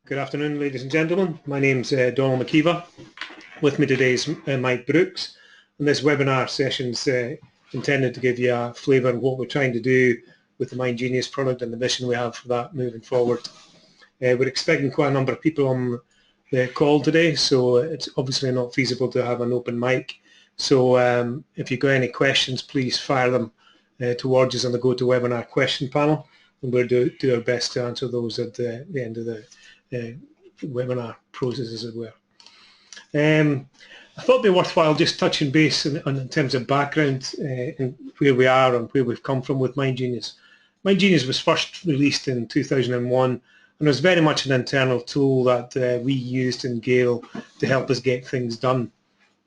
Good afternoon, ladies and gentlemen. My name's Donald Maciver. With me today is Mike Brooks. And this webinar session is intended to give you a flavour of what we're trying to do with the MindGenius product and the mission we have for that moving forward. We're expecting quite a number of people on the call today, so it's obviously not feasible to have an open mic. So if you've got any questions, please fire them towards us on the GoToWebinar question panel, and we'll do our best to answer those at the end of the webinar process, as it were. I thought it'd be worthwhile just touching base in terms of background and where we are and where we've come from with MindGenius. MindGenius was first released in 2001 and it was very much an internal tool that we used in Gale to help us get things done.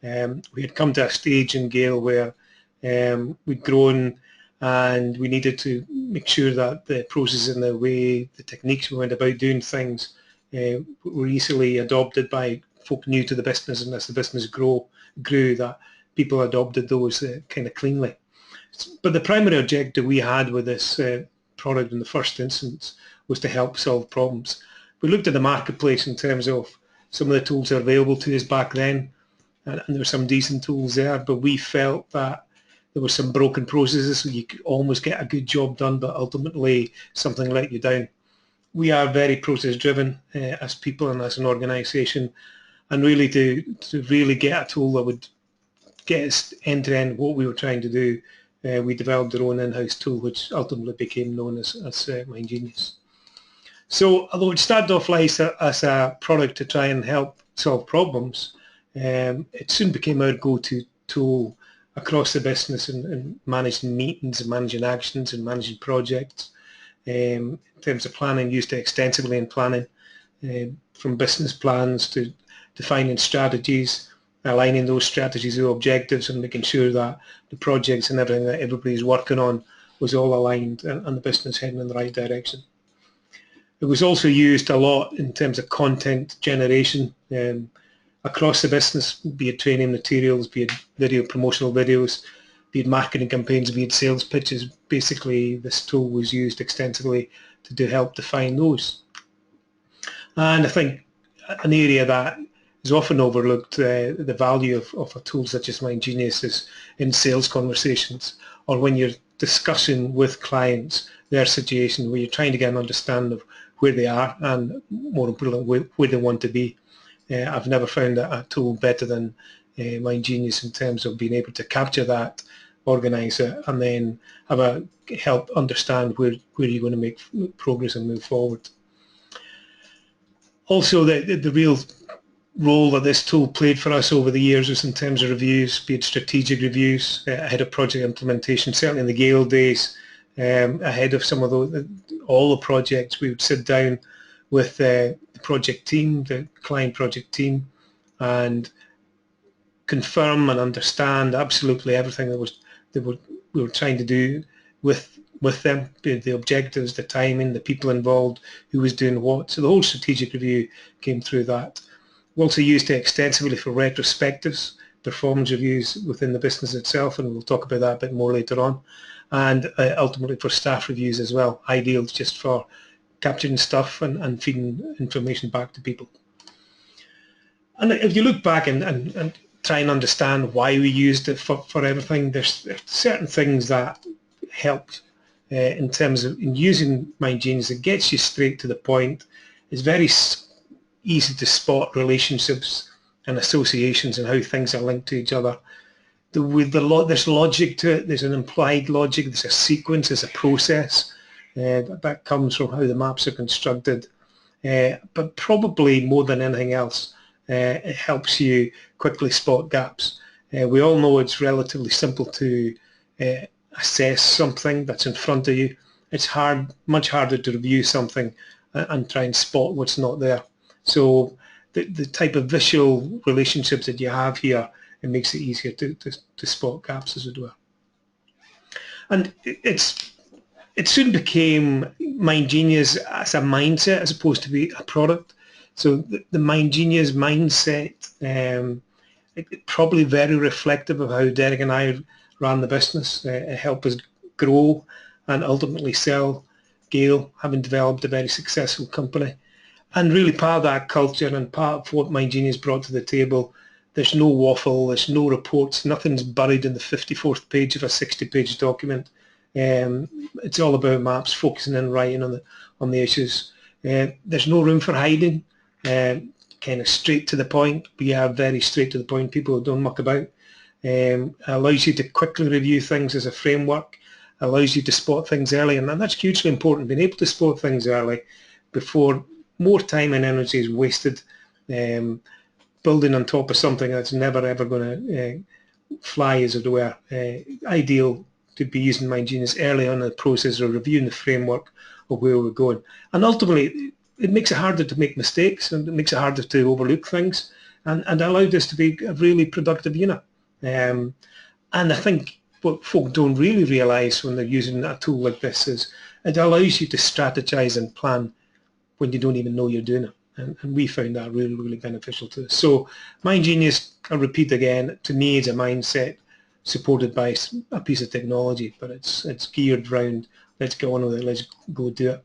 We had come to a stage in Gale where we'd grown and we needed to make sure that the process and the way, the techniques we went about doing things were easily adopted by folk new to the business, and as the business grew, that people adopted those kind of cleanly. But the primary objective we had with this product in the first instance was to help solve problems. We looked at the marketplace in terms of some of the tools that are available to us back then, and there were some decent tools there, but we felt that there were some broken processes, so you could almost get a good job done, but ultimately something let you down. We are very process driven as people and as an organisation, and really to really get a tool that would get us end to end what we were trying to do, we developed our own in-house tool, which ultimately became known as MindGenius. So although it started off as a product to try and help solve problems, it soon became our go-to tool across the business in managing meetings and managing actions and managing projects. In terms of planning, used extensively in planning, from business plans to defining strategies, aligning those strategies with objectives and making sure that the projects and everything that everybody's working on was all aligned and the business heading in the right direction. It was also used a lot in terms of content generation across the business, be it training materials, be it promotional videos, be it marketing campaigns, be it sales pitches. Basically, this tool was used extensively to help define those. And I think an area that is often overlooked, the value of a tool such as MindGenius is in sales conversations, or when you're discussing with clients their situation, where you're trying to get an understanding of where they are and, more importantly, where they want to be. I've never found a tool better than MindGenius in terms of being able to capture that, organise it, and then help understand where you're going to make progress and move forward. Also, the real role that this tool played for us over the years was in terms of reviews, be it strategic reviews ahead of project implementation. Certainly in the Gale days, ahead of some of all the projects, we would sit down with the project team, the client project team, and confirm and understand absolutely everything that we were trying to do with them, the objectives, the timing, the people involved, who was doing what. So the whole strategic review came through that. We also used it extensively for retrospectives, performance reviews within the business itself, and we'll talk about that a bit more later on, and ultimately for staff reviews as well, ideal just for capturing stuff and feeding information back to people. And if you look back and try and understand why we used it for everything, there's certain things that helped in terms of using MindGenius. It gets you straight to the point. It's very easy to spot relationships and associations and how things are linked to each other. There's logic to it. There's an implied logic. There's a sequence. There's a process that comes from how the maps are constructed. But probably more than anything else, it helps you quickly spot gaps. We all know it's relatively simple to assess something that's in front of you. It's much harder to review something and try and spot what's not there. So the type of visual relationships that you have here, it makes it easier to spot gaps, as it were. And it soon became MindGenius as a mindset as opposed to be a product. So the MindGenius mindset, it probably very reflective of how Derek and I ran the business. It helped us grow and ultimately sell Gale, having developed a very successful company. And really part of that culture and part of what MindGenius brought to the table, there's no waffle, there's no reports, nothing's buried in the 54th page of a 60-page document. It's all about maps, focusing and writing on the issues. There's no room for hiding, kind of straight to the point. We are very straight to the point, people who don't muck about. Allows you to quickly review things as a framework, allows you to spot things early, and that's hugely important, being able to spot things early before more time and energy is wasted building on top of something that's never ever going to fly, as it were. Ideal to be using MindGenius early on in the process of reviewing the framework of where we're going. And ultimately, it makes it harder to make mistakes, and it makes it harder to overlook things, and allowed us to be a really productive unit. And I think what folk don't really realise when they're using a tool like this is it allows you to strategize and plan when you don't even know you're doing it. And we found that really, really beneficial to us. So MindGenius, I'll repeat again, to me is a mindset supported by a piece of technology, but it's geared around, let's go on with it, let's go do it.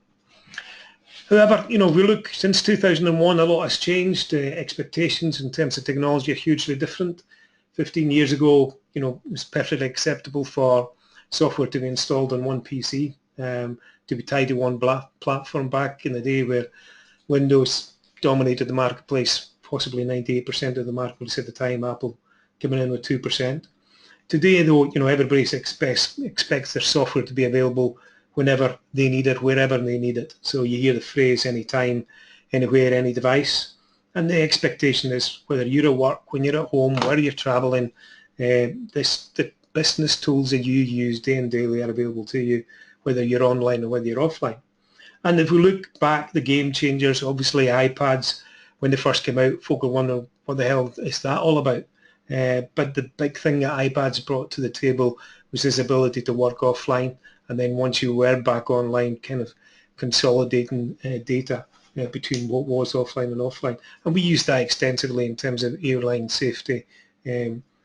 However, you know, we look, since 2001, a lot has changed. Expectations in terms of technology are hugely different. 15 years ago, you know, it was perfectly acceptable for software to be installed on one PC, to be tied to one platform back in the day where Windows dominated the marketplace, possibly 98% of the marketplace at the time, Apple coming in with 2%. Today, though, you know, everybody expects their software to be available whenever they need it, wherever they need it. So you hear the phrase anytime, anywhere, any device. And the expectation is whether you're at work, when you're at home, where you're traveling, the business tools that you use day and daily are available to you, whether you're online or whether you're offline. And if we look back, the game changers, obviously iPads, when they first came out, folk were wondering, what the hell is that all about? But the big thing that iPads brought to the table was this ability to work offline, and then once you were back online, kind of consolidating data between what was offline and offline. And we used that extensively in terms of airline safety,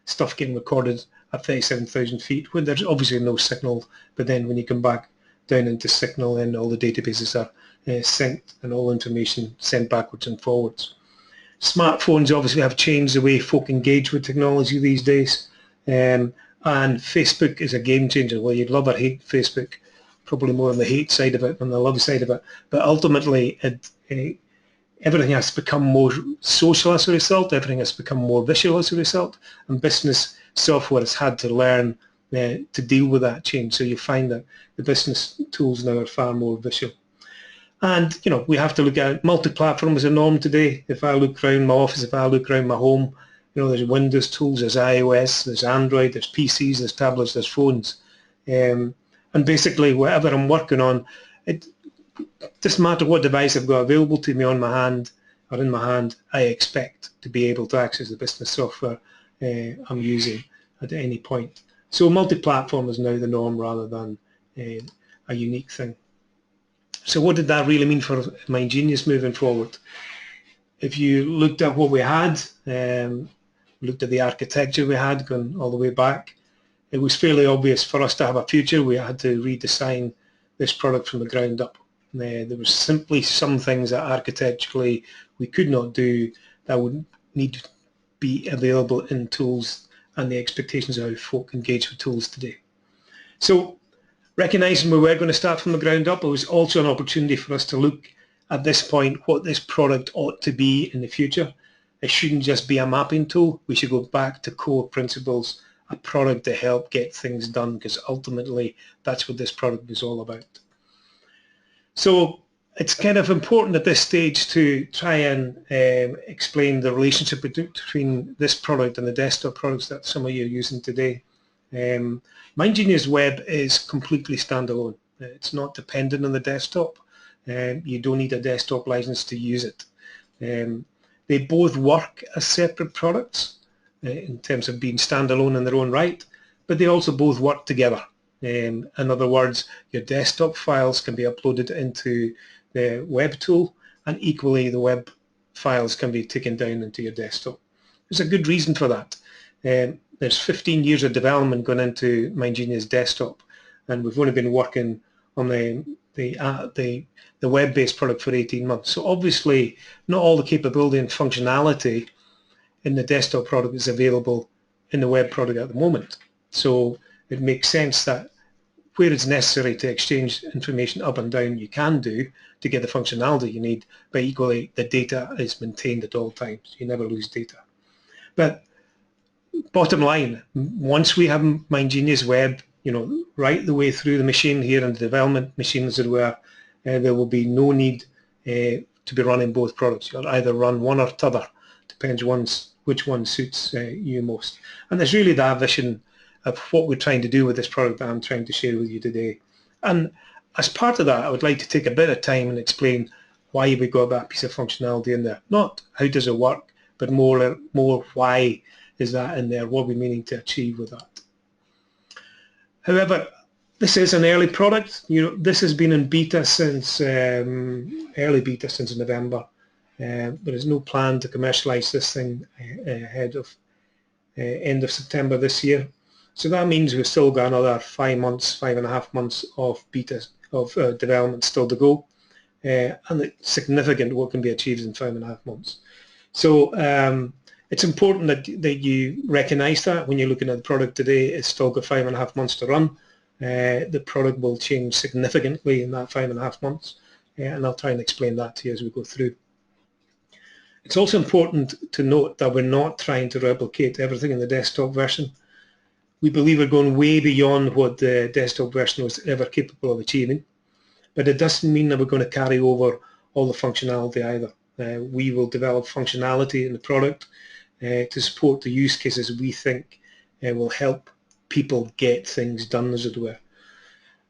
stuff getting recorded at 37,000 feet when there's obviously no signal, but then when you come back down into signal, then all the databases are synced and all information sent backwards and forwards. Smartphones obviously have changed the way folk engage with technology these days, and Facebook is a game changer. Well, you'd love or hate Facebook, probably more on the hate side of it than the love side of it, but ultimately everything has become more social as a result, everything has become more visual as a result, and business software has had to learn to deal with that change. So you find that the business tools now are far more visual. And, you know, we have to look at multi-platform as a norm today. If I look around my office, if I look around my home, you know, there's Windows tools, there's iOS, there's Android, there's PCs, there's tablets, there's phones. And basically, whatever I'm working on, it doesn't matter what device I've got available to me on my hand or in my hand, I expect to be able to access the business software I'm using at any point. So multi-platform is now the norm rather than a unique thing. So what did that really mean for MindGenius moving forward? If you looked at what we had, looked at the architecture we had going all the way back, it was fairly obvious for us to have a future. We had to redesign this product from the ground up. There was simply some things that architecturally we could not do that would need to be available in tools and the expectations of how folk engage with tools today. So recognizing we were going to start from the ground up, it was also an opportunity for us to look at this point what this product ought to be in the future. It shouldn't just be a mapping tool. We should go back to core principles, a product to help get things done, because ultimately that's what this product is all about. So it's kind of important at this stage to try and explain the relationship between this product and the desktop products that some of you are using today. MindGenius Web is completely standalone. It's not dependent on the desktop. You don't need a desktop license to use it. They both work as separate products in terms of being standalone in their own right, but they also both work together. In other words, your desktop files can be uploaded into the web tool, and equally the web files can be taken down into your desktop. There's a good reason for that. There's 15 years of development gone into MindGenius Desktop, and we've only been working on the the web-based product for 18 months. So obviously not all the capability and functionality in the desktop product is available in the web product at the moment. So it makes sense that where it's necessary to exchange information up and down, you can do to get the functionality you need, but equally the data is maintained at all times. You never lose data. But bottom line, once we have MindGenius Web, right the way through the machine here and the development machine, as it were, there will be no need to be running both products. You'll either run one or t'other, depends which one suits you most. And there's really that vision of what we're trying to do with this product that I'm trying to share with you today. And as part of that, I would like to take a bit of time and explain why we got that piece of functionality in there. Not how does it work, but more why is that in there, what we're meaning to achieve with that. However, this is an early product. This has been in beta since, early beta since November. There is no plan to commercialize this thing ahead of end of September this year. So that means we've still got another 5 months, 5.5 months of beta, of development still to go. And it's significant what can be achieved in 5.5 months. So it's important that you recognize that when you're looking at the product today. It's still got 5.5 months to run. The product will change significantly in that 5.5 months. And I'll try and explain that to you as we go through. It's also important to note that we're not trying to replicate everything in the desktop version. We believe we're going way beyond what the desktop version was ever capable of achieving, but it doesn't mean that we're going to carry over all the functionality either. We will develop functionality in the product to support the use cases we think will help people get things done, as it were.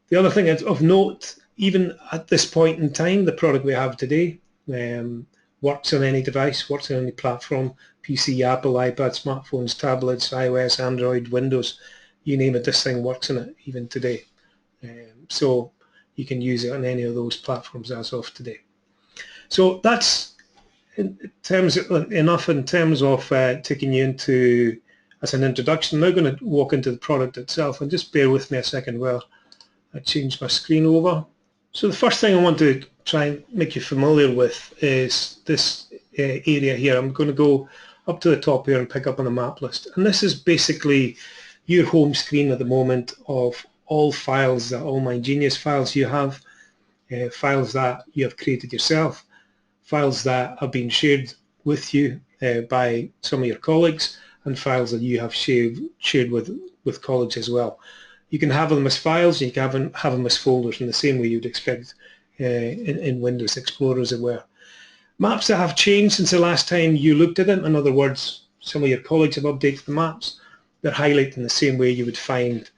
The other thing of note, even at this point in time, the product we have today works on any device, works on any platform, PC, Apple, iPad, smartphones, tablets, iOS, Android, Windows, you name it, this thing works on it even today. So you can use it on any of those platforms as of today. So that's enough in terms of taking you into, as an introduction. I'm now going to walk into the product itself, and just bear with me a second while I change my screen over. So the first thing I want to try and make you familiar with is this area here. I'm going to go up to the top here and pick up on the map list. And this is basically your home screen at the moment of all files, all MindGenius files you have, files that you have created yourself, files that have been shared with you by some of your colleagues, and files that you have shared with colleagues as well. You can have them as files, and you can have them as folders in the same way you'd expect in Windows Explorer, as it were. Maps that have changed since the last time you looked at them, in other words, some of your colleagues have updated the maps, they're highlighted in the same way you would find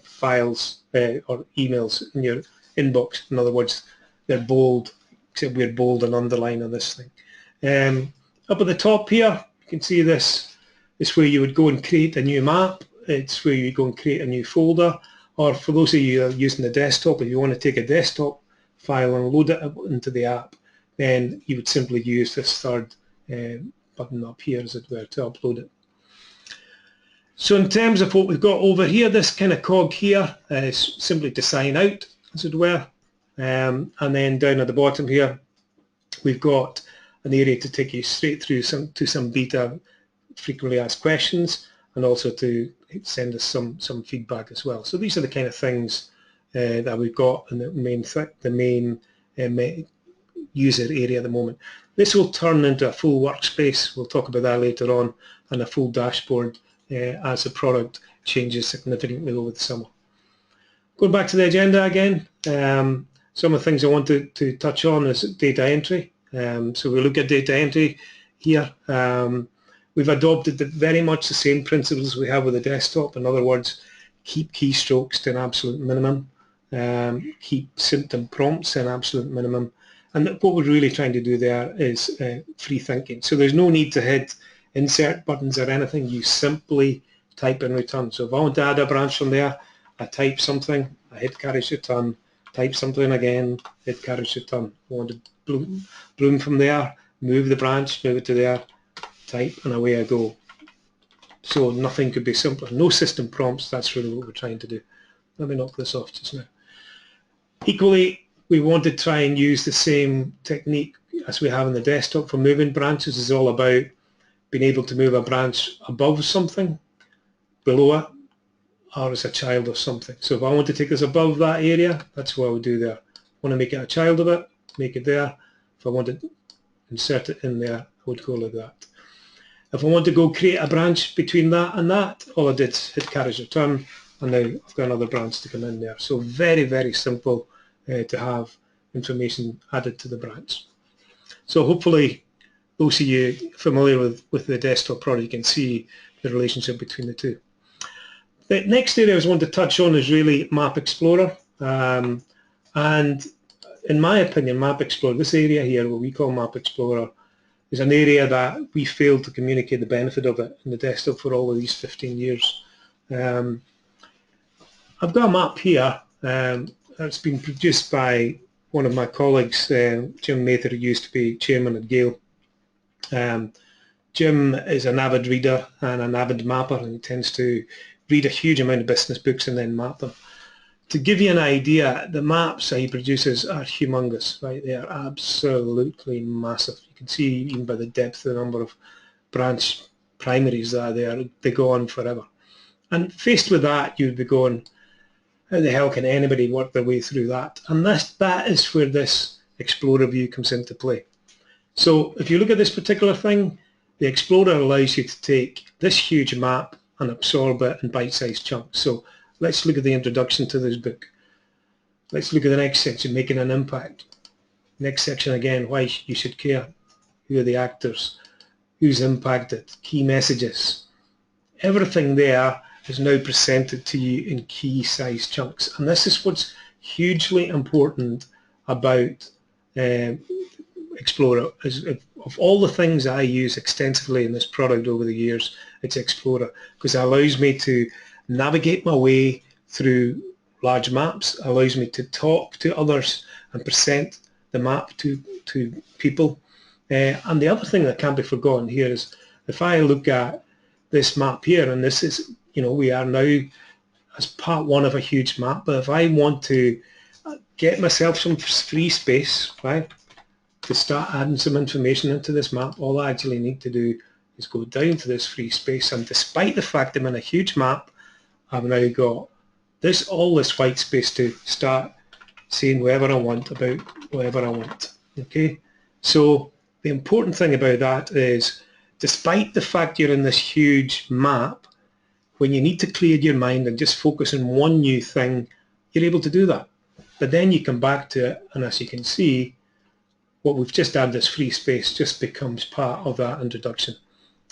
files or emails in your inbox. In other words, they're bold, except we're bold and underline on this thing. Up at the top here, you can see this is where you would go and create a new map. It's where you go and create a new folder, or for those of you who are using the desktop, if you want to take a desktop file and load it into the app, then you would simply use this third button up here, as it were, to upload it. So in terms of what we've got over here, this kind of cog here is simply to sign out, as it were. And then down at the bottom here, we've got an area to take you straight through to some beta frequently asked questions, and also to send us some feedback as well. So these are the kind of things that we've got in the main user area at the moment. This will turn into a full workspace. We'll talk about that later on, and a full dashboard as the product changes significantly over the summer. Going back to the agenda again, some of the things I want to touch on is data entry. So we look at data entry here. We've adopted very much the same principles we have with the desktop. In other words, keep keystrokes to an absolute minimum, keep symptom prompts to an absolute minimum. And what we're really trying to do there is free thinking. So there's no need to hit insert buttons or anything. You simply type and return. So if I want to add a branch from there, I type something, I hit carriage return, type something again, hit carriage return. I want to bloom from there, move the branch, move it to there, type, and away I go. So nothing could be simpler. No system prompts. That's really what we're trying to do. Let me knock this off just now. Equally, we want to try and use the same technique as we have in the desktop for moving branches. Is all about being able to move a branch above something, below it, or as a child of something. So if I want to take this above that area, that's what I would do there. I want to make it a child of it, make it there. If I want to insert it in there, I would go like that. If I want to go create a branch between that and that, all I did is hit carriage return, and now I've got another branch to come in there. So very, very simple to have information added to the branch. So hopefully those of you familiar with the desktop product, you can see the relationship between the two. The next area I was wanting to touch on is really Map Explorer. And in my opinion, Map Explorer, this area here, what we call Map Explorer, is an area that we failed to communicate the benefit of it in the desktop for all of these 15 years. I've got a map here that's been produced by one of my colleagues, Jim Mather, who used to be chairman at Gale. Jim is an avid reader and an avid mapper, and he tends to read a huge amount of business books and then map them. To give you an idea, the maps that he produces are humongous, right? They are absolutely massive. You can see even by the depth, the number of branch primaries that are there, they go on forever. And faced with that, you'd be going, how the hell can anybody work their way through that? And that is where this Explorer view comes into play. So if you look at this particular thing, the Explorer allows you to take this huge map and absorb it in bite-sized chunks. So let's look at the introduction to this book. Let's look at the next section, making an impact. Next section again, why you should care. Who are the actors? Who's impacted? Key messages. Everything there is now presented to you in key size chunks. And this is what's hugely important about Explorer. Of all the things I use extensively in this product over the years, it's Explorer, because it allows me to navigate my way through large maps, allows me to talk to others and present the map to people. And the other thing that can't be forgotten here is if I look at this map here, and this is, we are now as part one of a huge map, but if I want to get myself some free space, right, to start adding some information into this map, all I actually need to do is go down to this free space, and despite the fact I'm in a huge map, I've now got all this white space to start saying whatever I want about whatever I want. Okay, so the important thing about that is, despite the fact you're in this huge map, when you need to clear your mind and just focus on one new thing, you're able to do that. But then you come back to it, and as you can see, what we've just added, this free space, just becomes part of that introduction.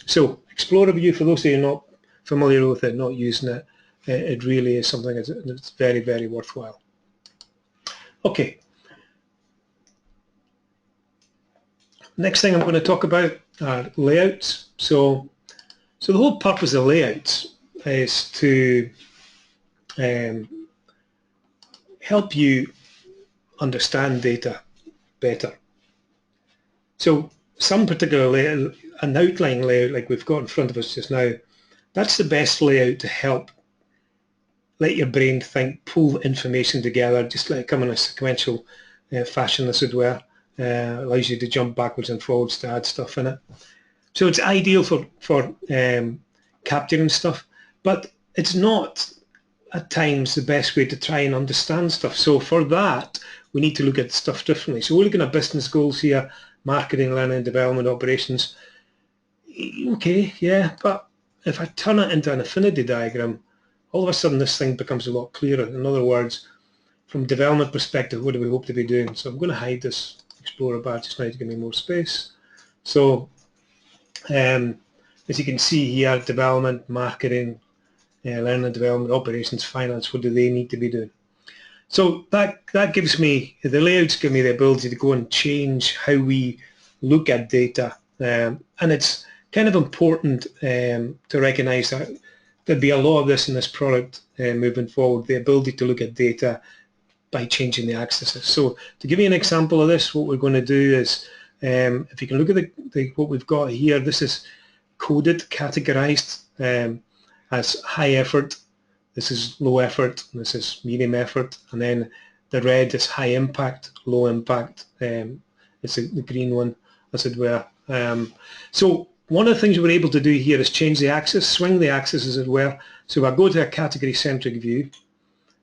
So Explorer view, for those of you not familiar with it, not using it, it really is something that's very, very worthwhile. Okay. Next thing I'm going to talk about are layouts. So the whole purpose of layouts is to help you understand data better. So some particular layout, an outline layout like we've got in front of us just now, that's the best layout to help let your brain think, pull information together, just let it come in a sequential fashion, as it were. Allows you to jump backwards and forwards to add stuff in it. So it's ideal for capturing stuff, but it's not at times the best way to try and understand stuff. So for that, we need to look at stuff differently. So we're looking at business goals here, marketing, learning, development, operations. Okay, yeah, but if I turn it into an affinity diagram, all of a sudden this thing becomes a lot clearer. In other words, from a development perspective, what do we hope to be doing? So I'm going to hide this Explorer bar just now to give me more space. So as you can see here, development, marketing, learning, development, operations, finance, what do they need to be doing? So that gives me, the layouts give me the ability to go and change how we look at data. And it's kind of important to recognize that there'll be a lot of this in this product moving forward, the ability to look at data by changing the axes. So to give you an example of this, what we're going to do is, if you can look at what we've got here, this is coded, categorized as high effort, this is low effort, this is medium effort, and then The red is high impact, low impact. It's the green one, as it were. So one of the things we're able to do here is change the axis, swing the axis, as it were. So if I go to a category-centric view,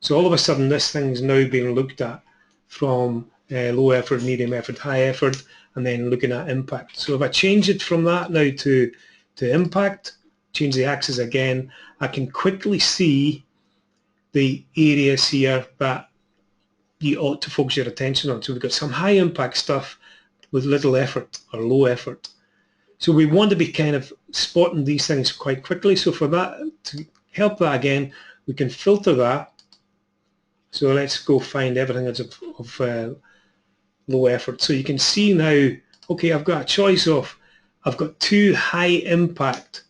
so all of a sudden this thing's now being looked at from low effort, medium effort, high effort, and then looking at impact. So if I change it from that now to impact, change the axis again, I can quickly see the areas here that you ought to focus your attention on. So we've got some high impact stuff with little effort or low effort. So we want to be kind of spotting these things quite quickly. So for that, to help that again, we can filter that. So let's go find everything that's of low effort. So you can see now, okay, I've got a choice of, I've got 2 high impact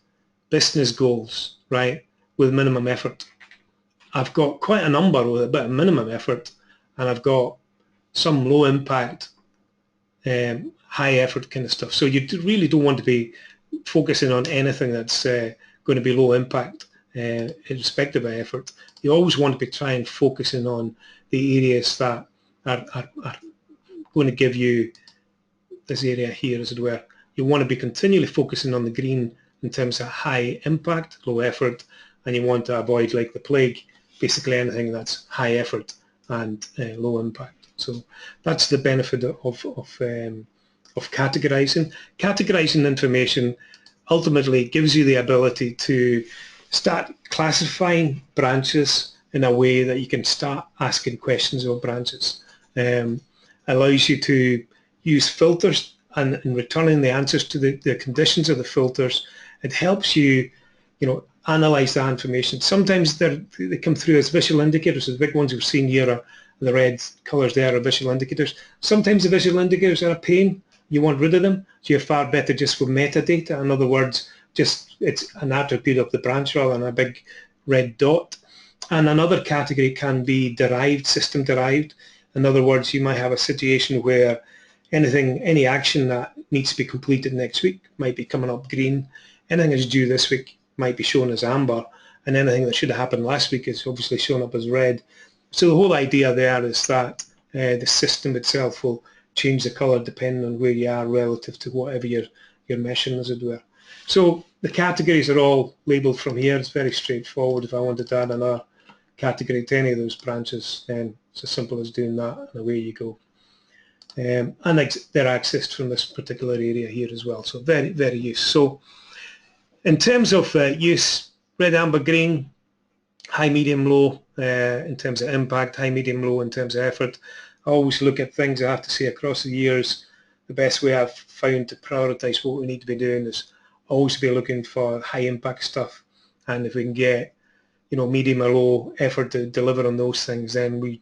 business goals, right, with minimum effort. I've got quite a number with a bit of minimum effort, and I've got some low impact, high effort kind of stuff. So you really don't want to be focusing on anything that's going to be low impact, irrespective of effort. You always want to be trying focusing on the areas that are going to give you this area here, as it were. You want to be continually focusing on the green in terms of high impact, low effort, and you want to avoid, like the plague, basically anything that's high effort and low impact. So that's the benefit of categorizing. Categorizing information ultimately gives you the ability to start classifying branches in a way that you can start asking questions about branches. Allows you to use filters, and in returning the answers to the conditions of the filters, it helps you, analyze that information. Sometimes they come through as visual indicators. The big ones we've seen here are the red colors there are visual indicators. Sometimes the visual indicators are a pain. You want rid of them, so you're far better just with metadata. In other words, just it's an attribute of the branch rather than a big red dot. And another category can be derived, system derived. In other words, you might have a situation where any action that needs to be completed next week might be coming up green. Anything that's due this week might be shown as amber, and anything that should have happened last week is obviously shown up as red. So the whole idea there is that the system itself will change the color depending on where you are relative to whatever you're meshing, as it were. So the categories are all labeled from here. It's very straightforward. If I wanted to add another category to any of those branches, then it's as simple as doing that, and away you go. And they're accessed from this particular area here as well. So very, very useful. So in terms of use, red, amber, green, high, medium, low in terms of impact, high, medium, low in terms of effort. I always look at things, I have to say, across the years. The best way I've found to prioritize what we need to be doing is always be looking for high impact stuff. And if we can get, medium or low effort to deliver on those things, then we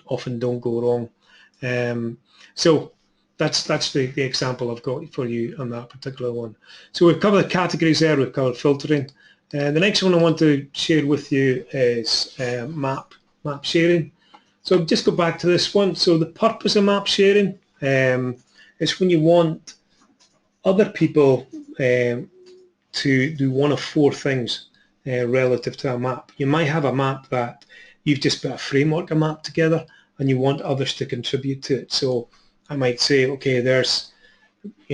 often don't go wrong. So that's the example I've got for you on that particular one. So we've covered the categories there, we've covered filtering. The next one I want to share with you is map sharing. So just go back to this one. So the purpose of map sharing is when you want other people to do one of 4 things relative to a map. You might have a map that you've just put a framework of map together, and you want others to contribute to it. So I might say, okay,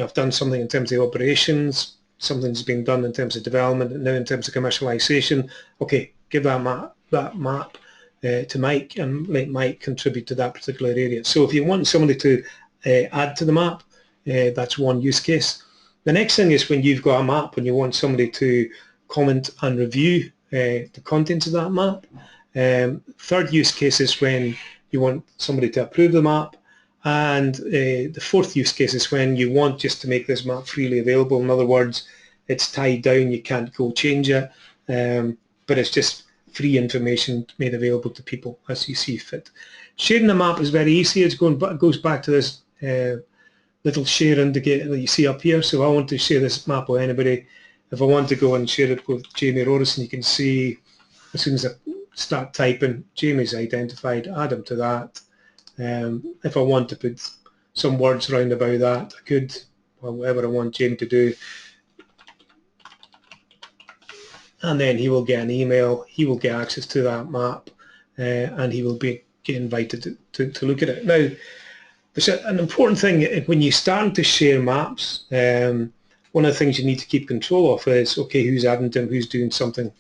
I've done something in terms of operations, something's been done in terms of development, and now in terms of commercialization. Okay, give that map to Mike, and let Mike contribute to that particular area. So if you want somebody to add to the map, that's one use case. The next thing is when you've got a map and you want somebody to comment and review the contents of that map. Third use case is when you want somebody to approve the map. And the fourth use case is when you want just to make this map freely available. In other words, it's tied down, you can't go change it, but it's just free information made available to people as you see fit. Sharing the map is very easy. It goes back to this little share indicator that you see up here. So I want to share this map with anybody. If I want to go and share it with Jamie Rorison, you can see as soon as I start typing, Jamie's identified, add him to that. If I want to put some words around about that, I could, or whatever I want Jamie to do. And then he will get an email, he will get access to that map, and he will be get invited to look at it. Now, there's an important thing when you start to share maps. One of the things you need to keep control of is, okay, who's adding them, who's doing something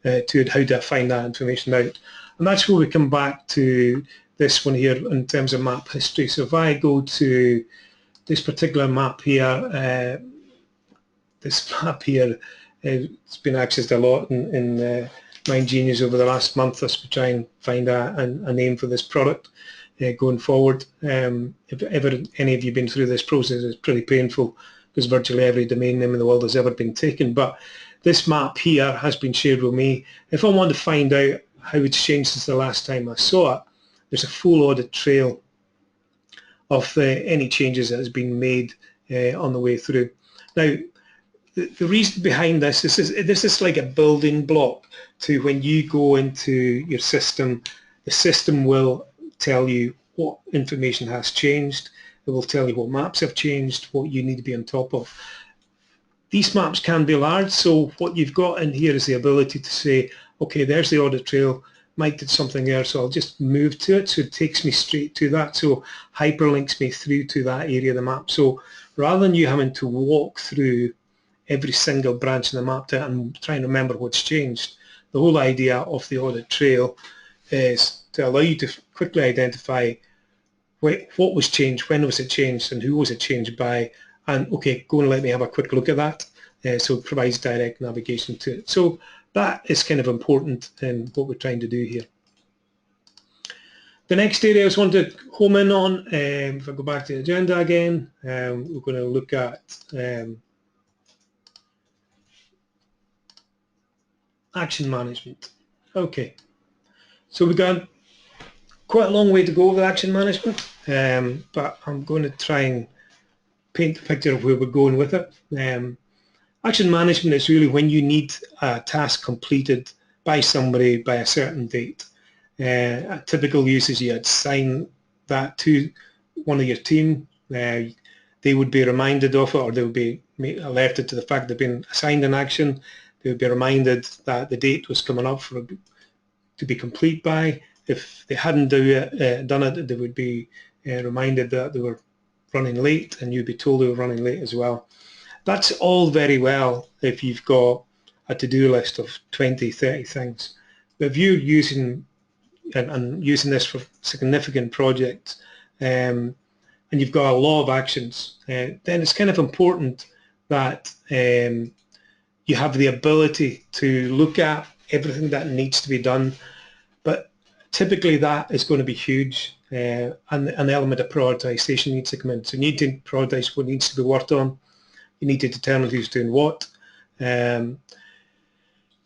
to it, how do I find that information out? And that's where we come back to this one here in terms of map history. So if I go to this particular map here, it's been accessed a lot in MindGenius over the last month as we try and find a name for this product going forward. If ever any of you been through this process, it's pretty painful because virtually every domain name in the world has ever been taken. But this map here has been shared with me. If I want to find out how it's changed since the last time I saw it, there's a full audit trail of any changes that has been made on the way through. Now, the reason behind this is like a building block to when you go into your system. The system will tell you what information has changed. It will tell you what maps have changed, what you need to be on top of. These maps can be large, so what you've got in here is the ability to say, okay, there's the audit trail. Mike did something there, so I'll just move to it, so it takes me straight to that, so hyperlinks me through to that area of the map. So rather than you having to walk through every single branch in the map and try and remember what's changed, the whole idea of the audit trail is to allow you to quickly identify what was changed, when was it changed, and who was it changed by, and okay, go and let me have a quick look at that. So it provides direct navigation to it. So that is kind of important in what we're trying to do here. The next area I just want to home in on, if I go back to the agenda again, we're going to look at action management. Okay, so we've got quite a long way to go with action management, but I'm going to try and paint the picture of where we're going with it. Action management is really when you need a task completed by somebody by a certain date. A typical use is you assign that to one of your team. They would be reminded of it, or they would be alerted to the fact they've been assigned an action. They would be reminded that the date was coming up for to be complete by. If they hadn't done it, they would be reminded that they were running late, and you'd be told they were running late as well. That's all very well if you've got a to-do list of 20, 30 things. But if you're using and using this for significant projects, and you've got a lot of actions, then it's kind of important that you have the ability to look at everything that needs to be done. But typically that is going to be huge, and an element of prioritization needs to come in. So you need to prioritize what needs to be worked on. You need to determine who's doing what. You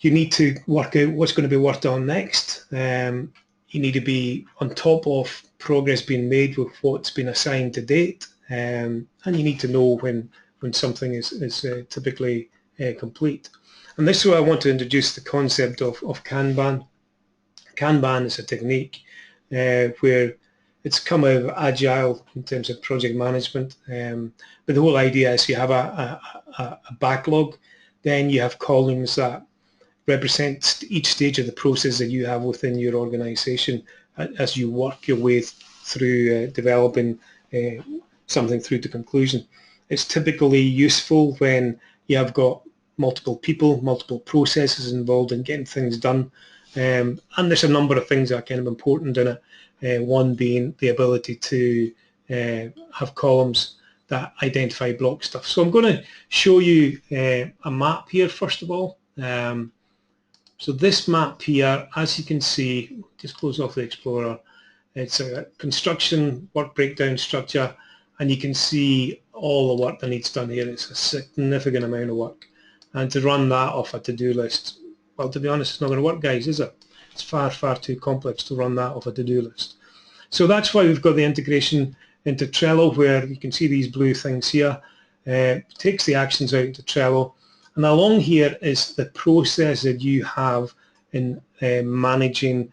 need to work out what's going to be worked on next. You need to be on top of progress being made with what's been assigned to date, and you need to know when something is typically complete. And this is where I want to introduce the concept of Kanban. Kanban is a technique where it's come out of agile in terms of project management, but the whole idea is you have a backlog, then you have columns that represent each stage of the process that you have within your organization as you work your way through developing something through to conclusion. It's typically useful when you have got multiple people, multiple processes involved in getting things done, and there's a number of things that are kind of important in it. One being the ability to have columns that identify block stuff. So I'm going to show you a map here first of all. So this map here, as you can see, just close off the Explorer, it's a construction work breakdown structure, and you can see all the work that needs done here. It's a significant amount of work, and to run that off a to-do list, well, to be honest, it's not going to work, guys, is it? It's far, far too complex to run that off a to-do list. So that's why we've got the integration into Trello, where you can see these blue things here. Takes the actions out into Trello, and along here is the process that you have in managing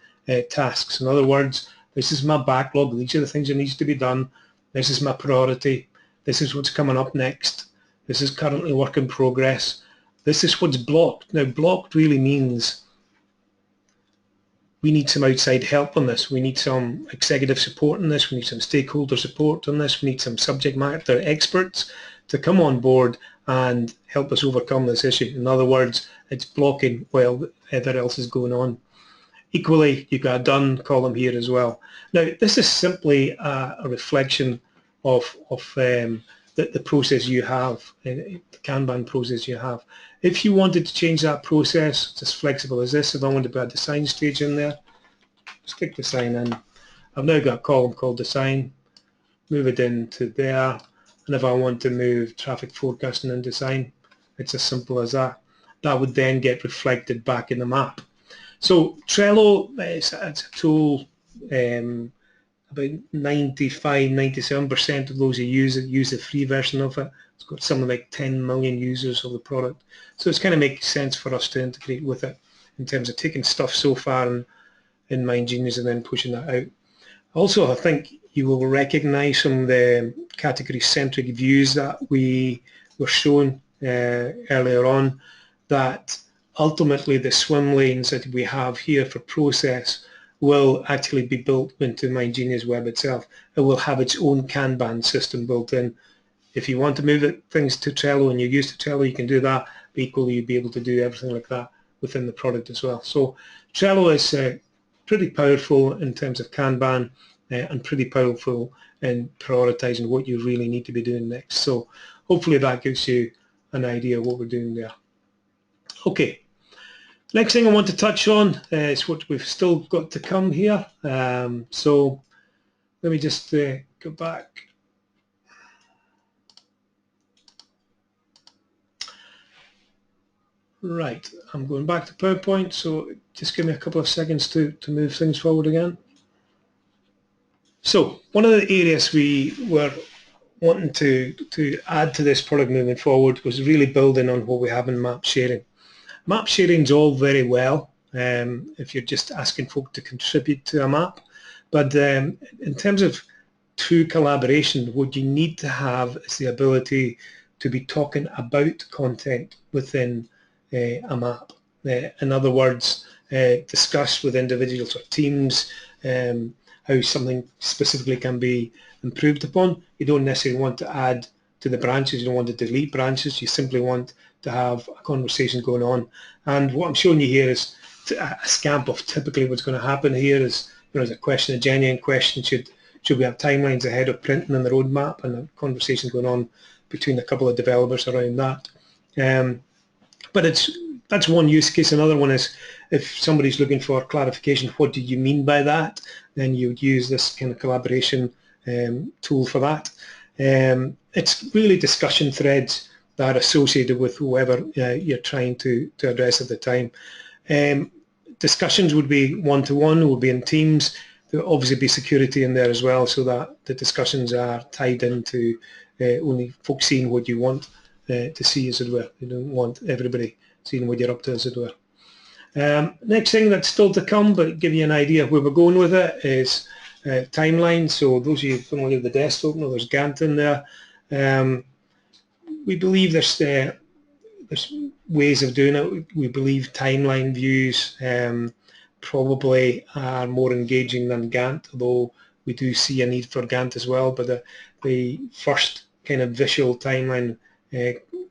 tasks. In other words, this is my backlog. These are the things that needs to be done. This is my priority. This is what's coming up next. This is currently work in progress. This is what's blocked. Now, blocked really means we need some outside help on this. We need some executive support on this. We need some stakeholder support on this. We need some subject matter experts to come on board and help us overcome this issue. In other words, it's blocking while everything else is going on. Equally, you've got a done column here as well. Now, this is simply a reflection of the process you have, the Kanban process you have. If you wanted to change that process, it's as flexible as this. If I want to put a design stage in there, stick design in. I've now got a column called design, move it into there, and if I want to move traffic forecasting and design, it's as simple as that. That would then get reflected back in the map. So Trello, it's a tool, about 95–97% of those who use it use the free version of it. It's got something like 10 million users of the product. So it's kind of makes sense for us to integrate with it in terms of taking stuff so far in MindGenius and then pushing that out. Also, I think you will recognize some of the category-centric views that we were shown earlier on, that ultimately the swim lanes that we have here for process will actually be built into MindGenius Web itself. It will have its own Kanban system built in. If you want to move things to Trello and you're used to Trello, you can do that, but equally you'll be able to do everything like that within the product as well. So Trello is pretty powerful in terms of Kanban and pretty powerful in prioritizing what you really need to be doing next. So hopefully that gives you an idea of what we're doing there. Okay. Next thing I want to touch on is what we've still got to come here. So let me just go back. Right, I'm going back to PowerPoint, so just give me a couple of seconds to move things forward again. So one of the areas we were wanting to add to this product moving forward was really building on what we have in map sharing. Map sharing is all very well if you're just asking folk to contribute to a map, but in terms of true collaboration, what you need to have is the ability to be talking about content within a map. In other words, discuss with individuals or teams how something specifically can be improved upon. You don't necessarily want to add to the branches, you don't want to delete branches, you simply want to have a conversation going on. And what I'm showing you here is a scamp of typically what's going to happen here is, there's a question, a genuine question, should we have timelines ahead of printing in the roadmap, and a conversation going on between a couple of developers around that. But that's one use case. Another one is if somebody's looking for clarification, what do you mean by that? Then you would use this kind of collaboration tool for that. It's really discussion threads that are associated with whoever you're trying to address at the time. Discussions would be one-to-one, would be in teams. There will obviously be security in there as well, so that the discussions are tied into only folks seeing what you want to see, as it were. You don't want everybody seeing what you're up to, as it were. Next thing that's still to come, but give you an idea of where we're going with it, is timeline. So those of you familiar with the desktop, there's Gantt in there. We believe there's ways of doing it. We believe timeline views probably are more engaging than Gantt, although we do see a need for Gantt as well. But the first kind of visual timeline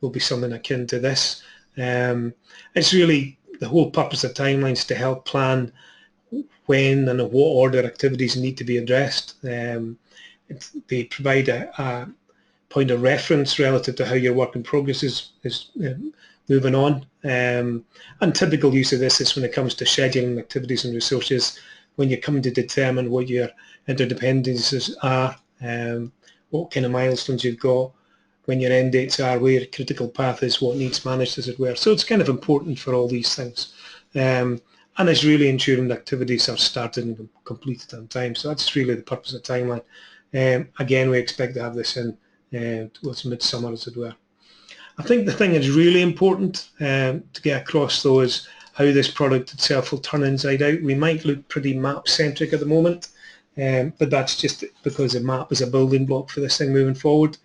will be something akin to this. It's really the whole purpose of timelines to help plan when and in what order activities need to be addressed. They provide a point of reference relative to how your work in progress is moving on. And typical use of this is when it comes to scheduling activities and resources, when you're coming to determine what your interdependencies are, what kind of milestones you've got, when your end dates are, where your critical path is, what needs managed, as it were. So it's kind of important for all these things. And it's really ensuring that activities are started and completed on time. So that's really the purpose of timeline. Again, we expect to have this in towards midsummer, as it were. I think the thing that's really important to get across, though, is how this product itself will turn inside out. We might look pretty map-centric at the moment, but that's just because a map is a building block for this thing moving forward.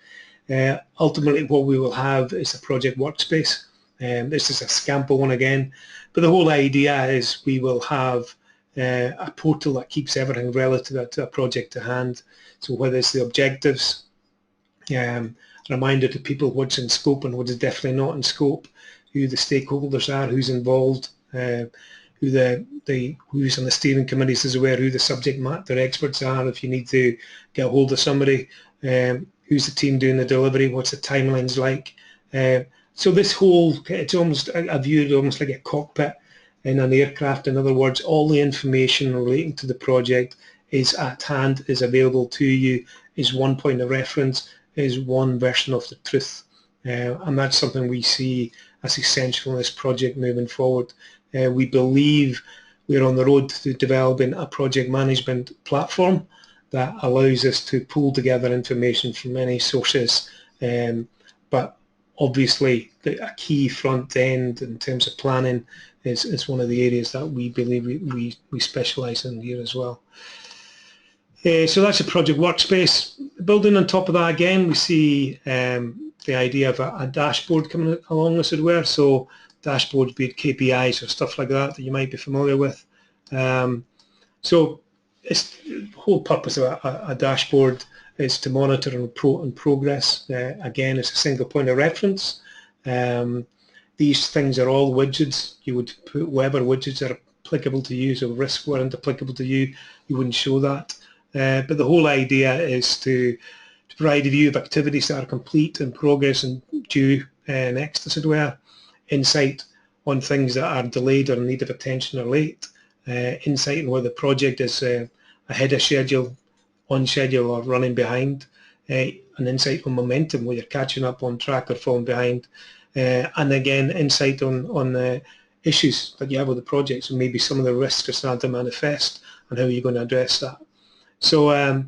Ultimately, what we will have is a project workspace. This is a sample one again, but the whole idea is we will have a portal that keeps everything relative to a project at hand. So whether it's the objectives, reminder to people what's in scope and what is definitely not in scope, who the stakeholders are, who's involved, who's on the steering committees is aware, who the subject matter experts are if you need to get hold of somebody, who's the team doing the delivery, what's the timelines like. So this whole, it's almost, I view it almost like a cockpit in an aircraft. In other words, all the information relating to the project is at hand, is available to you, is one point of reference, is one version of the truth. And that's something we see as essential in this project moving forward. We believe we're on the road to developing a project management platform that allows us to pull together information from many sources, but obviously a key front end in terms of planning is one of the areas that we believe we specialise in here as well. So that's a project workspace. Building on top of that again, we see the idea of a dashboard coming along, as it were. So dashboards, be it KPIs or stuff like that you might be familiar with. So it's the whole purpose of a dashboard is to monitor and progress. Again, it's a single point of reference. These things are all widgets. You would put whatever widgets are applicable to you, so if risks weren't applicable to you, you wouldn't show that. But the whole idea is to provide a view of activities that are complete, in progress and due next, as it were. Insight on things that are delayed or in need of attention or late. Insight on whether the project is ahead of schedule, on schedule or running behind. An insight on momentum, whether you're catching up on track or falling behind. And again, insight on the issues that you have with the project, so maybe some of the risks are starting to manifest and how you're going to address that. So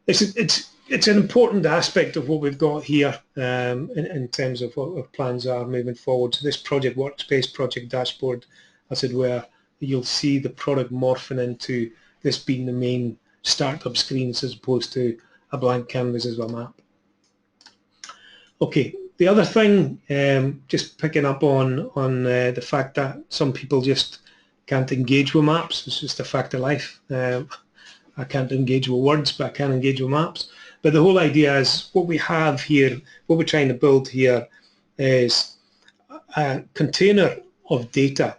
it's an important aspect of what we've got here in terms of what our plans are moving forward. So this project workspace, project dashboard, as it were, you'll see the product morphing into this being the main startup screens as opposed to a blank canvas as a map. Okay, the other thing, just picking up on the fact that some people just can't engage with maps. It's just a fact of life. I can't engage with words, but I can engage with maps. But the whole idea is what we have here, what we're trying to build here is a container of data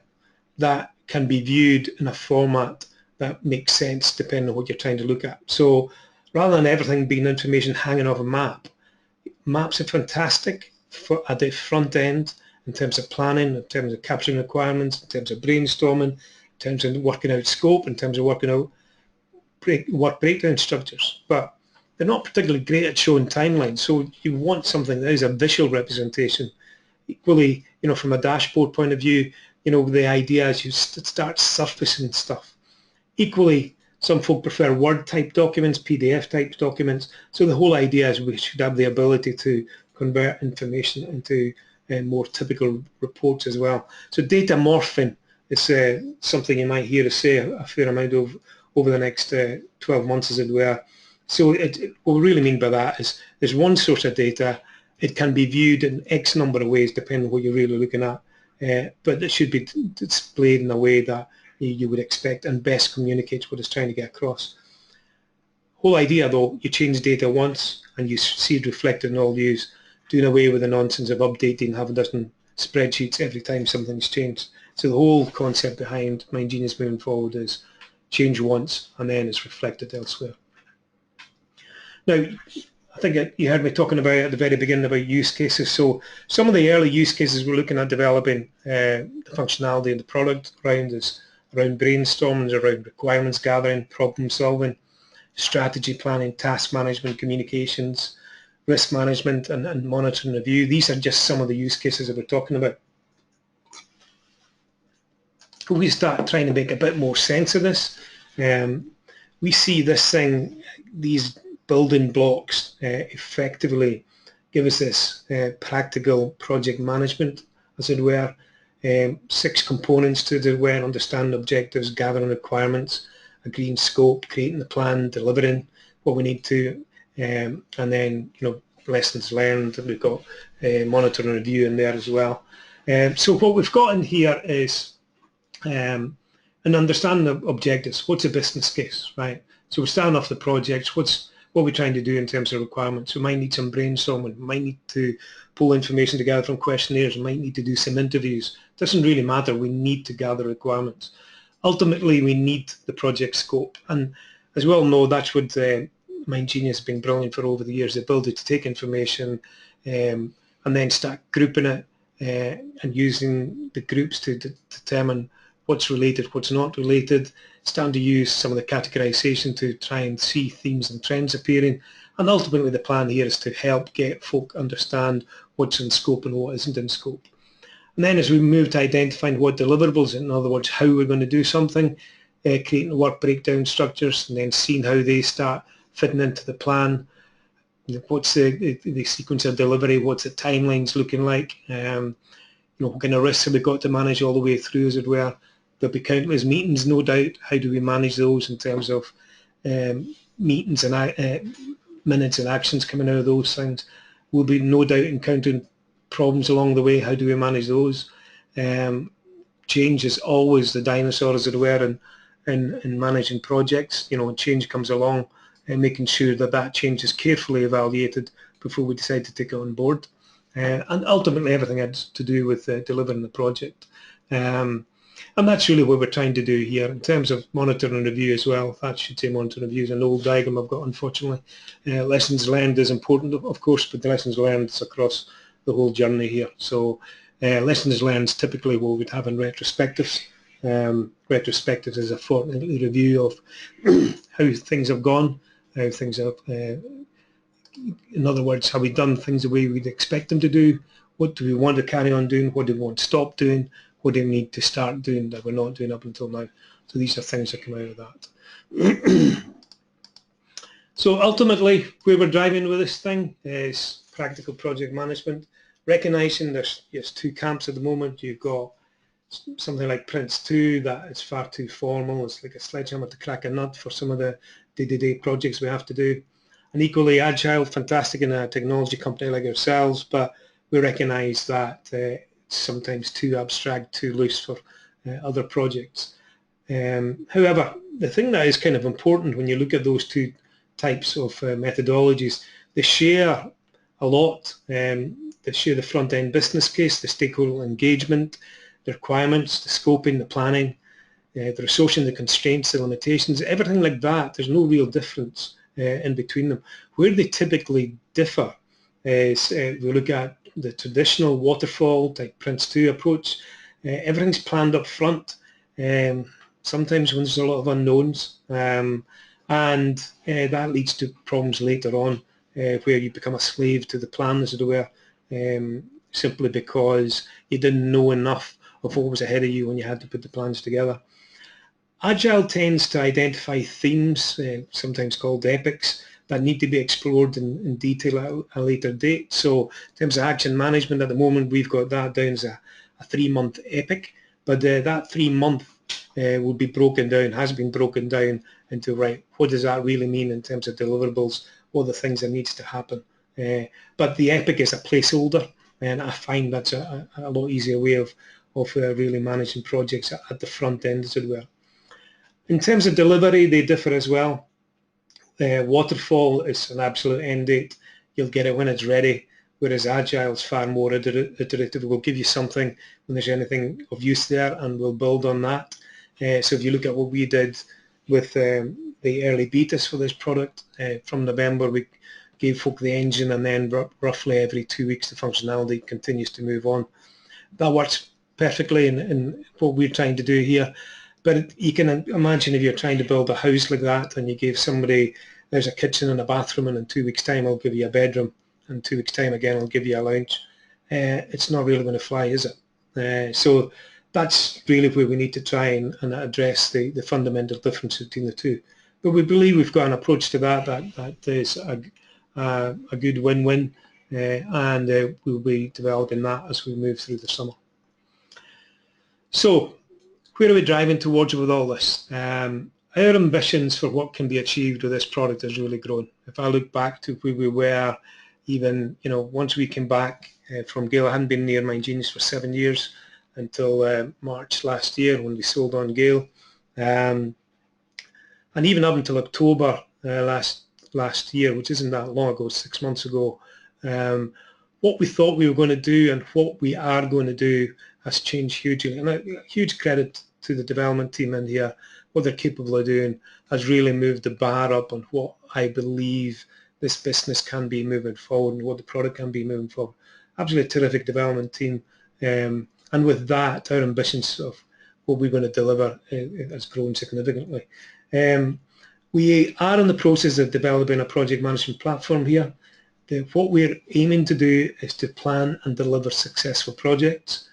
that can be viewed in a format that makes sense depending on what you're trying to look at. So rather than everything being information hanging off a map, maps are fantastic at the front end in terms of planning, in terms of capturing requirements, in terms of brainstorming, in terms of working out scope, in terms of working out work breakdown structures, but they're not particularly great at showing timelines. So you want something that is a visual representation. Equally, from a dashboard point of view, the idea is you start surfacing stuff. Equally, some folk prefer Word type documents, PDF type documents. So the whole idea is we should have the ability to convert information into more typical reports as well. So data morphing is something you might hear us say a fair amount of over the next 12 months, as it were. So what we really mean by that is there's one source of data. It can be viewed in X number of ways depending on what you're really looking at, but it should be displayed in a way that you would expect and best communicates what it's trying to get across. Whole idea though, you change data once and you see it reflected in all views, doing away with the nonsense of updating, having dozen spreadsheets every time something's changed. So the whole concept behind MindGenius moving forward is change once and then it's reflected elsewhere. Now, I think you heard me talking about at the very beginning about use cases. So some of the early use cases we're looking at developing the functionality of the product around brainstorming, around requirements gathering, problem solving, strategy planning, task management, communications, risk management, and monitoring and review. These are just some of the use cases that we're talking about. We start trying to make a bit more sense of this. We see this thing, these building blocks effectively give us this practical project management, as it were. 6 components to the where understand objectives, gathering requirements, agreeing scope, creating the plan, delivering what we need to, and then lessons learned. We've got monitor and review in there as well. So what we've got in here is an and understand the objectives. What's the business case, right? So we're starting off the projects. What we're trying to do in terms of requirements. We might need some brainstorming. We might need to pull information together from questionnaires. We might need to do some interviews. It doesn't really matter. We need to gather requirements. Ultimately, we need the project scope. And as we all know, that's what MindGenius has been brilliant for over the years, the ability to take information and then start grouping it and using the groups to determine what's related, what's not related, starting to use some of the categorization to try and see themes and trends appearing. And ultimately the plan here is to help get folk understand what's in scope and what isn't in scope. And then as we move to identifying what deliverables, in other words, how we're going to do something, creating work breakdown structures and then seeing how they start fitting into the plan. What's the sequence of delivery, what's the timelines looking like, what kind of risks have we got to manage all the way through, as it were. There'll be countless meetings, no doubt. How do we manage those in terms of meetings and minutes and actions coming out of those things? We'll be no doubt encountering problems along the way. How do we manage those? Change is always the dinosaur, as it were, in managing projects. When change comes along, and making sure that change is carefully evaluated before we decide to take it on board. And ultimately everything has to do with delivering the project. And that's really what we're trying to do here in terms of monitor and review as well. That should say monitor and review is an old diagram I've got, unfortunately. Lessons learned is important, of course, but the lessons learned is across the whole journey here. So lessons learned is typically what we'd have in retrospectives. Retrospectives is a fortnightly review of how things have gone, how things have, in other words, have we done things the way we'd expect them to do? What do we want to carry on doing? What do we want to stop doing? What do we need to start doing that we're not doing up until now? So these are things that come out of that. So ultimately, where we're driving with this thing is practical project management, recognizing there's two camps at the moment. You've got something like Prince 2 that is far too formal. It's like a sledgehammer to crack a nut for some of the day-to-day projects we have to do. And equally agile, fantastic in a technology company like ourselves, but we recognize that it's sometimes too abstract, too loose for other projects. However, the thing that is kind of important when you look at those two types of methodologies, they share a lot. They share the front-end business case, the stakeholder engagement, the requirements, the scoping, the planning, the resourcing, the constraints, the limitations, everything like that. There's no real difference in between them. Where they typically differ is we look at the traditional waterfall type Prince 2 approach. Everything's planned up front, sometimes when there's a lot of unknowns, and that leads to problems later on where you become a slave to the plan, as it were, simply because you didn't know enough of what was ahead of you when you had to put the plans together. Agile tends to identify themes, sometimes called epics, that need to be explored in detail at a later date. So in terms of action management, at the moment we've got that down as a 3-month epic, but that 3-month will be broken down, has been broken down into, right, what does that really mean in terms of deliverables, what are the things that needs to happen. But the epic is a placeholder, and I find that's a lot easier way of really managing projects at the front end, as it were. In terms of delivery, they differ as well. Waterfall is an absolute end date. You'll get it when it's ready, whereas Agile is far more iterative. We'll give you something when there's anything of use there, and we'll build on that. So if you look at what we did with the early betas for this product, from November we gave folk the engine, and then roughly every 2 weeks the functionality continues to move on. That works perfectly in what we're trying to do here. But you can imagine if you're trying to build a house like that and you gave somebody, there's a kitchen and a bathroom, and in 2 weeks' time I'll give you a bedroom, and 2 weeks' time again I'll give you a lounge. It's not really going to fly, is it? So that's really where we need to try and address the fundamental difference between the two. But we believe we've got an approach to that is a good win-win, and we'll be developing that as we move through the summer. So where are we driving towards with all this? Our ambitions for what can be achieved with this product has really grown. If I look back to where we were, even once we came back from Gale, I hadn't been near MindGenius for 7 years until March last year when we sold on Gale. And even up until October last year, which isn't that long ago, 6 months ago, what we thought we were going to do and what we are going to do has changed hugely. And a huge credit to the development team in here. What they're capable of doing has really moved the bar up on what I believe this business can be moving forward and what the product can be moving forward. Absolutely terrific development team. And with that, our ambitions of what we're going to deliver has grown significantly. We are in the process of developing a project management platform here. What we're aiming to do is to plan and deliver successful projects.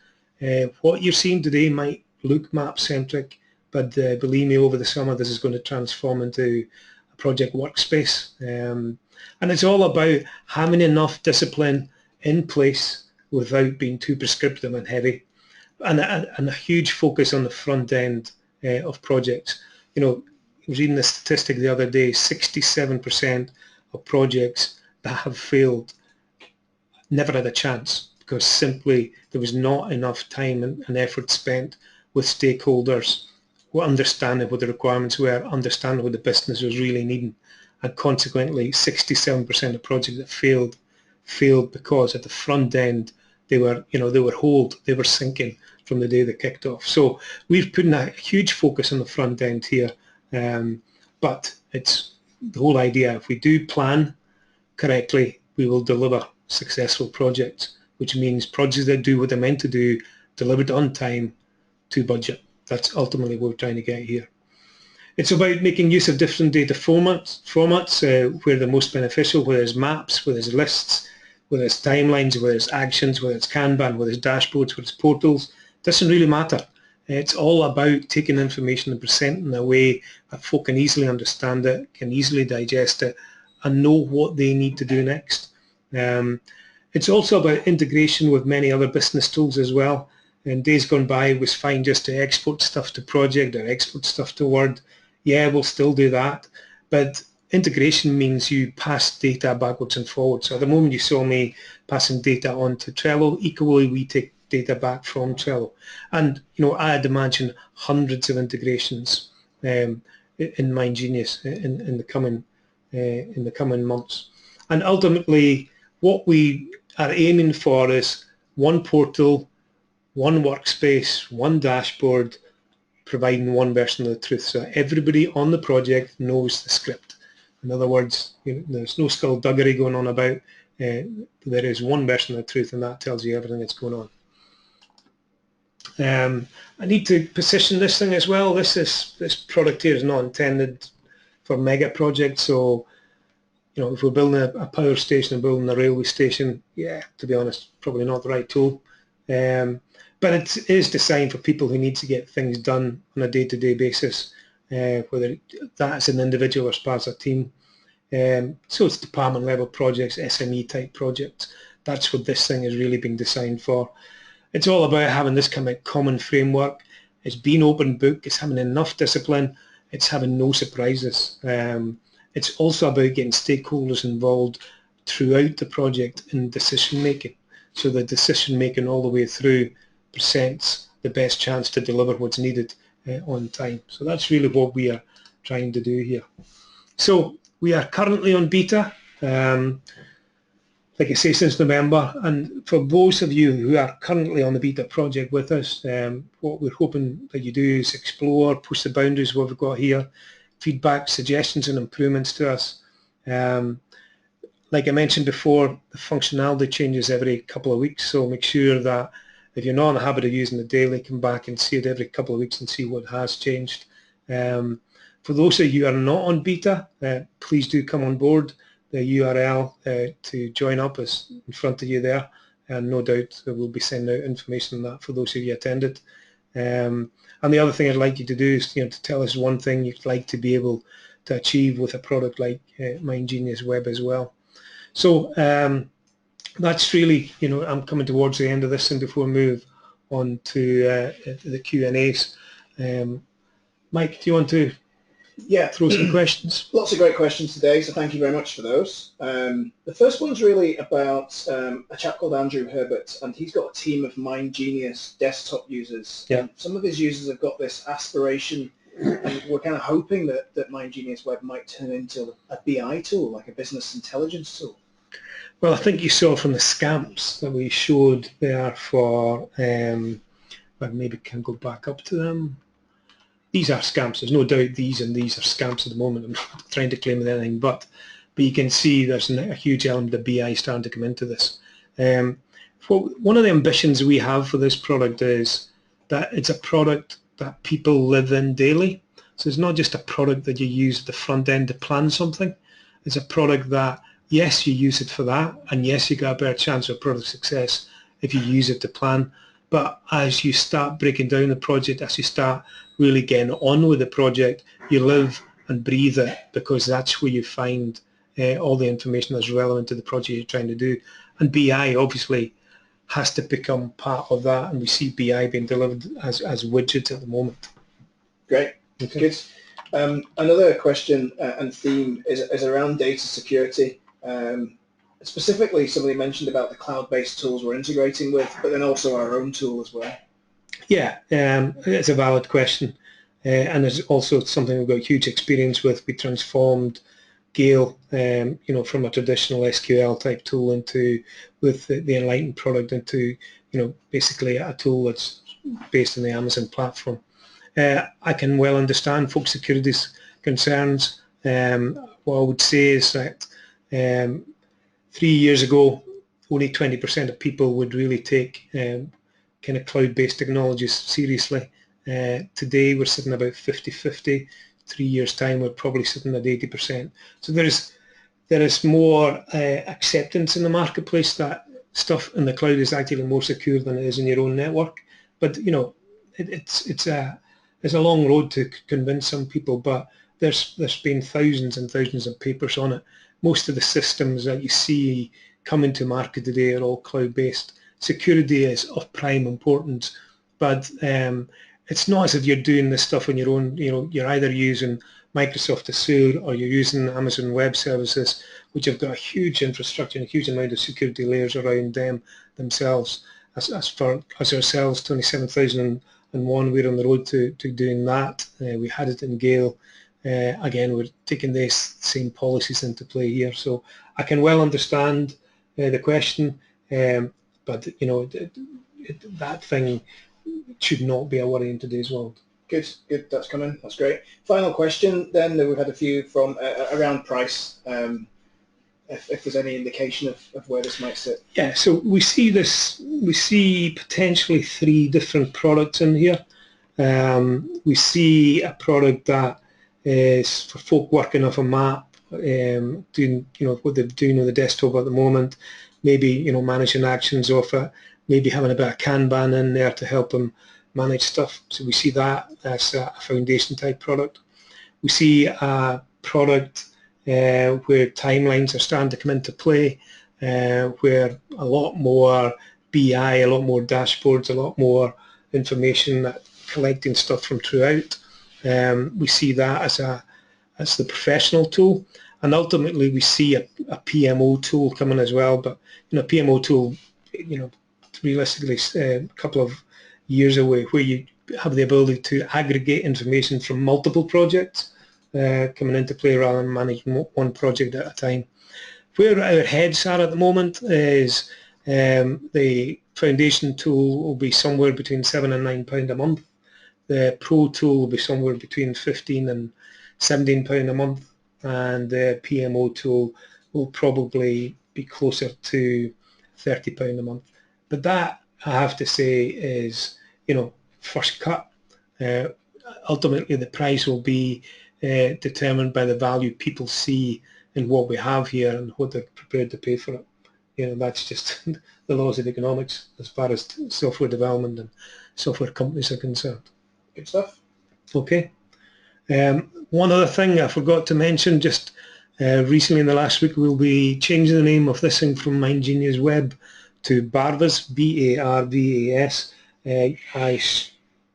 What you're seeing today might look map-centric, but believe me, over the summer this is going to transform into a project workspace. And it's all about having enough discipline in place without being too prescriptive and heavy, and a huge focus on the front end of projects. You know, I was reading a statistic the other day, 67% of projects that have failed never had a chance because simply there was not enough time and effort spent with stakeholders understanding what the requirements were, understanding what the business was really needing, and consequently 67% of projects that failed because at the front end they were holed, they were sinking from the day they kicked off. So we've put in a huge focus on the front end here, but it's the whole idea. If we do plan correctly, we will deliver successful projects, which means projects that do what they're meant to do, delivered on time, to budget. That's ultimately what we're trying to get here. It's about making use of different data formats where they're most beneficial, whether it's maps, whether it's lists, whether it's timelines, whether it's actions, whether it's Kanban, whether it's dashboards, whether it's portals. It doesn't really matter. It's all about taking information and presenting in a way that folk can easily understand it, can easily digest it, and know what they need to do next. It's also about integration with many other business tools as well. In days gone by, it was fine just to export stuff to Project or export stuff to Word. Yeah, we'll still do that. But integration means you pass data backwards and forwards. So at the moment you saw me passing data on to Trello, equally we take data back from Trello. And I'd imagine hundreds of integrations in MindGenius in the coming months. And ultimately, what we are aiming for is one portal, one workspace, one dashboard, providing one version of the truth. So everybody on the project knows the script. In other words, there's no skullduggery going on about. There is one version of the truth, and that tells you everything that's going on. I need to position this thing as well. This product here is not intended for mega projects. So, if we're building a power station and building a railway station, yeah, to be honest, probably not the right tool. But it is designed for people who need to get things done on a day-to-day basis, whether that's an individual or as part of a team. So it's department-level projects, SME-type projects. That's what this thing is really being designed for. It's all about having this kind of common framework. It's being open book. It's having enough discipline. It's having no surprises. It's also about getting stakeholders involved throughout the project in decision-making. So the decision-making all the way through presents the best chance to deliver what's needed on time. So that's really what we are trying to do here. So we are currently on beta, like I say, since November. And for those of you who are currently on the beta project with us, what we're hoping that you do is explore, push the boundaries of what we've got here, feedback, suggestions and improvements to us. Like I mentioned before, the functionality changes every couple of weeks, so make sure that if you're not in the habit of using it daily, come back and see it every couple of weeks and see what has changed. For those of you who are not on beta, please do come on board. The URL to join up is in front of you there, and no doubt we'll be sending out information on that for those of you who attended. And the other thing I'd like you to do is to tell us one thing you'd like to be able to achieve with a product like MindGenius Web as well. So that's really, I'm coming towards the end of this, and before we move on to the Q&As, Mike, do you want to throw some questions? Lots of great questions today, so thank you very much for those. The first one's really about a chap called Andrew Herbert, and he's got a team of MindGenius desktop users. Yeah. Some of his users have got this aspiration and we're kind of hoping that MindGenius Web might turn into a BI tool, like a business intelligence tool. Well, I think you saw from the scamps that we showed there for, but maybe can go back up to them. These are scamps. There's no doubt these and these are scamps at the moment. I'm not trying to claim anything, but you can see there's a huge element of BI starting to come into this. One of the ambitions we have for this product is that it's a product that people live in daily. So it's not just a product that you use at the front end to plan something. It's a product that, yes, you use it for that, and yes, you got a better chance of product success if you use it to plan. But as you start breaking down the project, as you start really getting on with the project, you live and breathe it, because that's where you find all the information that's relevant to the project you're trying to do. And BI obviously has to become part of that, and we see BI being delivered as widgets at the moment. Great, okay. Good. Another question and theme is around data security. Specifically, somebody mentioned about the cloud-based tools we're integrating with, but then also our own tool as well. Yeah, it's a valid question, and it's also something we've got huge experience with. We transformed Gale, from a traditional SQL type tool with the Enlighten product into, basically a tool that's based on the Amazon platform. I can well understand folks' security concerns. What I would say is that 3 years ago, only 20% of people would really take kind of cloud-based technologies seriously. Today, we're sitting about 50-50. 3 years' time, we're probably sitting at 80%. So there is more acceptance in the marketplace that stuff in the cloud is actually more secure than it is in your own network. But it's a long road to convince some people. But there's been thousands and thousands of papers on it. Most of the systems that you see coming to market today are all cloud-based. Security is of prime importance, but it's not as if you're doing this stuff on your own. You're either using Microsoft Azure or you're using Amazon Web Services, which have got a huge infrastructure and a huge amount of security layers around them themselves. As for ourselves, 27001, we're on the road to doing that. We had it in Gale. Again, we're taking these same policies into play here. So I can well understand the question, but that thing should not be a worry in today's world. Good. That's coming. That's great. Final question. Then we've had a few from around price. If there's any indication of where this might sit. Yeah. So we see potentially 3 different products in here. We see a product that is for folk working off a map, doing what they're doing on the desktop at the moment. Maybe managing actions off it. Maybe having a bit of Kanban in there to help them manage stuff. So we see that as a foundation type product. We see a product where timelines are starting to come into play, where a lot more BI, a lot more dashboards, a lot more information, that collecting stuff from throughout. We see that as the professional tool, and ultimately we see a PMO tool coming as well. But PMO tool, realistically, a couple of years away, where you have the ability to aggregate information from multiple projects coming into play rather than manage one project at a time. Where our heads are at the moment is the foundation tool will be somewhere between £7 and £9 a month. The Pro tool will be somewhere between £15 and £17 a month, and the PMO tool will probably be closer to £30 a month. But that, I have to say, is first cut. Ultimately, the price will be determined by the value people see in what we have here and what they're prepared to pay for it. That's just the laws of economics as far as software development and software companies are concerned. Good stuff. Okay. One other thing I forgot to mention, just recently in the last week, we'll be changing the name of this thing from MindGenius Web to Barvas, B-A-R-V-A-S. I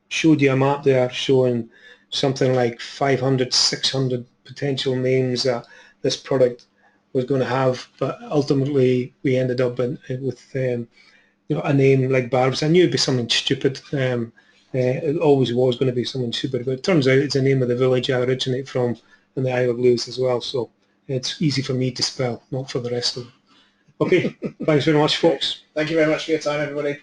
showed you a map there showing something like 500, 600 potential names that this product was going to have, but ultimately we ended up with a name like Barvas. I knew it'd be something stupid, It always was going to be something super, but it turns out it's the name of the village I originate from in the Isle of Lewis as well, so it's easy for me to spell, not for the rest of them. Okay, thanks very much, folks. Thank you very much for your time, everybody.